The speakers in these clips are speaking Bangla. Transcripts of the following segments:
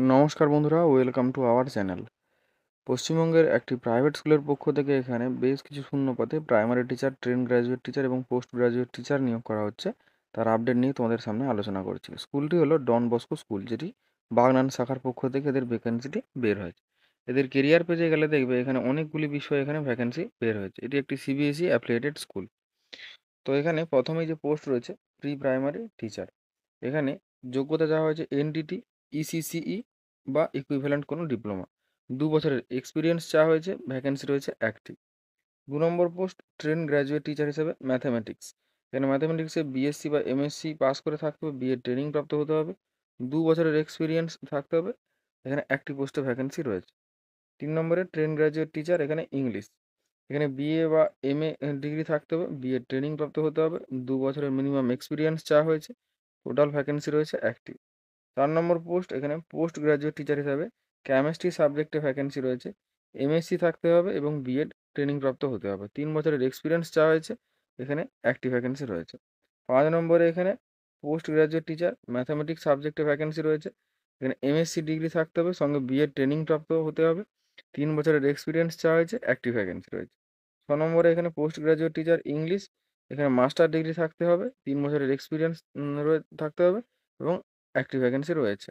নমস্কার বন্ধুরা, ওয়েলকাম টু আওয়ার চ্যানেল। পশ্চিমবঙ্গের একটি প্রাইভেট স্কুলের পক্ষ থেকে এখানে বেশ কিছু শূন্য পদে primary teacher, train graduate teacher এবং পোস্ট গ্র্যাজুয়েট টিচার নিয়োগ করা হচ্ছে। তার আপডেট নিয়ে তোমাদের সামনে আলোচনা করছি। স্কুলটি হলো ডন বস্কো স্কুল, যেটি বাগনান শাখার পক্ষ থেকে এদের ভ্যাকেন্সিটি বের হয়েছে। এদের কেরিয়ার পেজে গেলে দেখবে এখানে অনেকগুলি বিষয় এখানে ভ্যাকেন্সি বের হয়েছে। এটি একটি সিবিএসই অ্যাফিলিয়েটেড স্কুল। তো এখানে প্রথমেই যে পোস্ট রয়েছে প্রি প্রাইমারি টিচার, এখানে যোগ্যতা দেওয়া হয়েছে এনডিটি, ইসিসিই বা ইকুইভ্যালেন্ট কোনো ডিপ্লোমা। 2 বছরের এক্সপিরিয়েন্স চাওয়া হয়েছে, ভ্যাকেন্সি রয়েছে একটি। 2 নম্বর পোস্ট ট্রেন গ্র্যাজুয়েট টিচার হিসেবে ম্যাথামেটিক্স। এখানে ম্যাথামেটিক্সে বিএসসি বা এমএসসি পাস করে থাকতে হবে, বিএড ট্রেনিং প্রাপ্ত হতে হবে, 2 বছরের এক্সপিরিয়েন্স থাকতে হবে। এখানে একটি পোস্টে ভ্যাকেন্সি রয়েছে। 3 নম্বরে ট্রেন গ্র্যাজুয়েট টিচার, এখানে ইংলিশ। এখানে বিএ বা এমএ ডিগ্রি থাকতে হবে, বিএড ট্রেনিং প্রাপ্ত হতে হবে, 2 বছরের মিনিমাম এক্সপিরিয়েন্স চাওয়া হয়েছে। টোটাল ভ্যাকেন্সি রয়েছে একটি। 4 নম্বর পোস্ট, এখানে পোস্ট গ্রাজুয়েট টিচার হিসাবে কেমিস্ট্রি সাবজেক্টে ভ্যাকেন্সি রয়েছে। এমএসসি থাকতে হবে এবং বিএড ট্রেনিং প্রাপ্ত হতে হবে, 3 বছরের এক্সপিরিয়েন্স চাওয়া হয়েছে। এখানে একটি ভ্যাকেন্সি রয়েছে। 5 নম্বরে এখানে পোস্ট গ্রাজুয়েট টিচার ম্যাথামেটিক্স সাবজেক্টে ভ্যাকেন্সি রয়েছে। এখানে এমএসসি ডিগ্রি থাকতে হবে, সঙ্গে বিএড ট্রেনিং প্রাপ্ত হতে হবে, 3 বছরের এক্সপিরিয়েন্স চাওয়া হয়েছে, একটি ভ্যাকেন্সি রয়েছে। 6 নম্বরে এখানে পোস্ট গ্রাজুয়েট টিচার ইংলিশ, এখানে মাস্টার ডিগ্রি থাকতে হবে, 3 বছরের এক্সপিরিয়েন্স থাকতে হবে এবং একটি ভ্যাকেন্সি রয়েছে।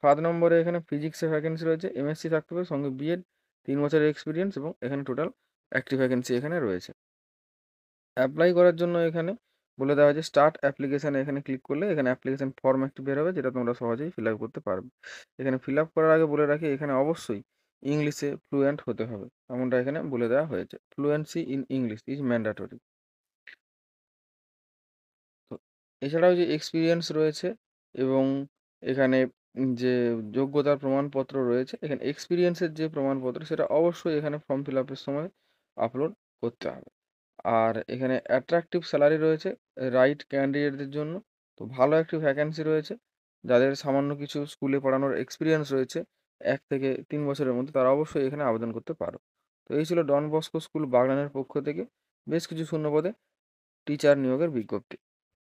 7 নম্বরে এখানে ফিজিক্সে ভ্যাকেন্সি রয়েছে, এমএসসি থাকতে হবে, সঙ্গে বিএড, 3 বছরের এক্সপিরিয়েন্স এবং এখানে টোটাল একটি ভ্যাকেন্সি এখানে রয়েছে। অ্যাপ্লাই করার জন্য এখানে বলে দেওয়া হয়েছে স্টার্ট অ্যাপ্লিকেশান, এখানে ক্লিক করলে এখানে অ্যাপ্লিকেশান ফর্ম একটি বের হবে, যেটা তোমরা সহজেই ফিল আপ করতে পারবে। এখানে ফিল আপ করার আগে বলে রাখি, এখানে অবশ্যই ইংলিশে ফ্লুয়েন্ট হতে হবে, এমনটা এখানে বলে দেওয়া হয়েছে। Fluency in English is mandatory. তো এছাড়াও যে এক্সপিরিয়েন্স রয়েছে এবং এখানে যে যোগ্যতার প্রমাণপত্র রয়েছে, এখানে এক্সপিরিয়েন্সের যে প্রমাণপত্র সেটা অবশ্যই এখানে ফর্ম ফিল আপের সময় আপলোড করতে হবে। আর এখানে অ্যাট্রাকটিভ স্যালারি রয়েছে রাইট ক্যান্ডিডেটদের জন্য। তো ভালো একটি ভ্যাকেন্সি রয়েছে, যাদের সামান্য কিছু স্কুলে পড়ানোর এক্সপিরিয়েন্স রয়েছে 1 থেকে 3 বছরের মধ্যে, তারা অবশ্যই এখানে আবেদন করতে পারো। তো এই ছিল ডন বস্কো স্কুল বাগনানের পক্ষ থেকে বেশ কিছু শূন্যপদে টিচার নিয়োগের বিজ্ঞপ্তি।